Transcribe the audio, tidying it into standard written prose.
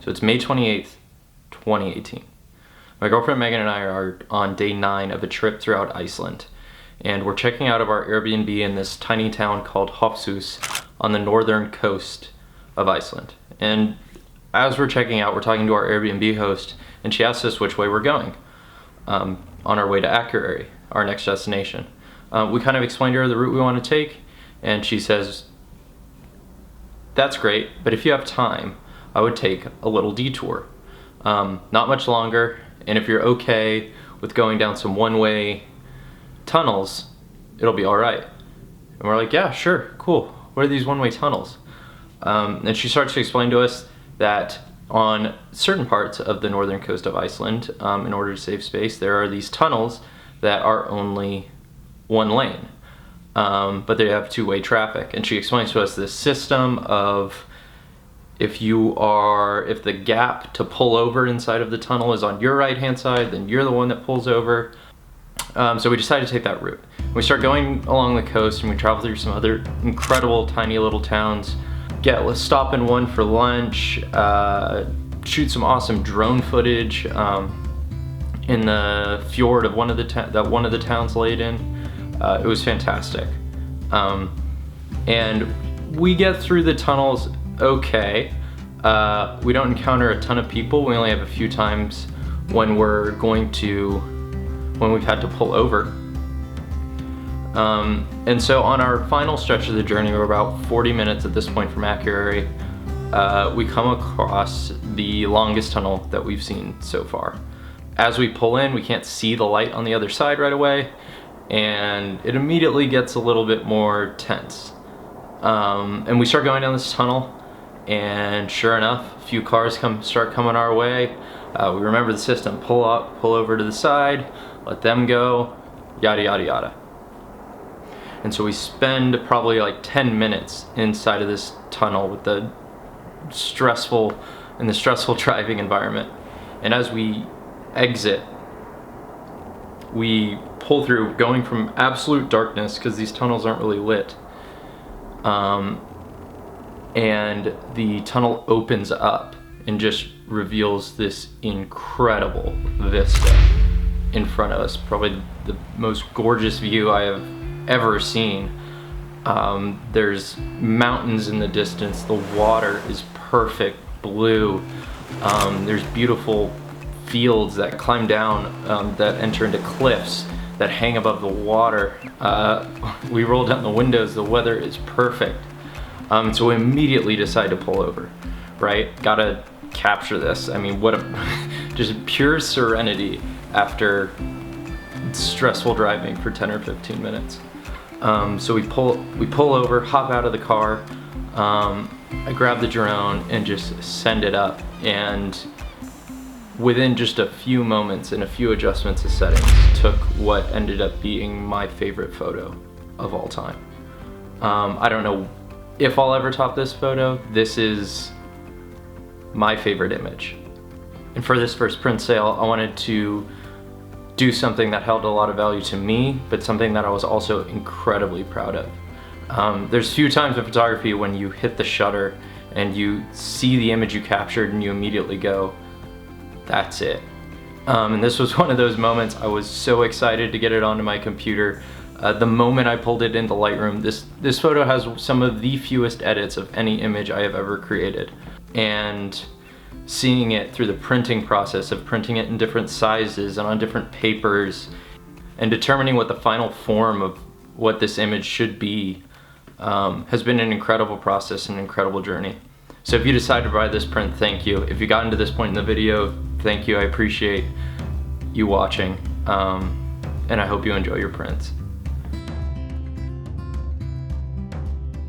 So it's May 28th, 2018. My girlfriend Megan and I are on day 9 of a trip throughout Iceland. And we're checking out of our Airbnb in this tiny town called Hofsós on the northern coast of Iceland. And as we're checking out, we're talking to our Airbnb host, and she asked us which way we're going on our way to Akureyri, our next destination. We kind of explained to her the route we want to take, and she says, "That's great, but if you have time, I would take a little detour. Not much longer, and if you're okay with going down some one-way tunnels, it'll be all right." And we're like, "Yeah, sure, cool. What are these one-way tunnels?" And she starts to explain to us that on certain parts of the northern coast of Iceland, in order to save space, there are these tunnels that are only one lane, but they have two-way traffic. And she explains to us this system of if the gap to pull over inside of the tunnel is on your right-hand side, then you're the one that pulls over. So we decided to take that route. We start going along the coast, and we travel through some other incredible tiny little towns. Let's stop in one for lunch, shoot some awesome drone footage in the fjord of one of the towns laid in. It was fantastic. And we get through the tunnels okay. We don't encounter a ton of people. We only have a few times when we've had to pull over. And so on our final stretch of the journey, we're about 40 minutes at this point from Akureyri, we come across the longest tunnel that we've seen so far. As we pull in, we can't see the light on the other side right away, and it immediately gets a little bit more tense. And we start going down this tunnel, and sure enough, a few cars start coming our way. We remember the system: pull up, pull over to the side, let them go, yada yada yada. And so we spend probably like 10 minutes inside of this tunnel with the stressful driving environment. And as we exit, we pull through, going from absolute darkness, because these tunnels aren't really lit, and the tunnel opens up and just reveals this incredible vista in front of us. Probably the most gorgeous view I have ever seen. There's mountains in the distance. The water is perfect blue. There's beautiful fields that climb down, that enter into cliffs that hang above the water. We roll down the windows. The weather is perfect. So we immediately decide to pull over, right? Gotta capture this. I mean, what a just pure serenity after stressful driving for 10 or 15 minutes. So we pull over, hop out of the car, I grab the drone and just send it up, and within just a few moments and a few adjustments of settings, took what ended up being my favorite photo of all time. I don't know if I'll ever top this photo. This is my favorite image. And for this first print sale, I wanted to do something that held a lot of value to me, but something that I was also incredibly proud of. There's few times in photography when you hit the shutter and you see the image you captured and you immediately go, that's it. And this was one of those moments. I was so excited to get it onto my computer. The moment I pulled it into Lightroom, this photo has some of the fewest edits of any image I have ever created. And seeing it through the printing process of printing it in different sizes and on different papers, and determining what the final form of what this image should be, has been an incredible process, an incredible journey. So if you decide to buy this print, thank you. If you gotten to this point in the video, thank you. I appreciate you watching, and I hope you enjoy your prints.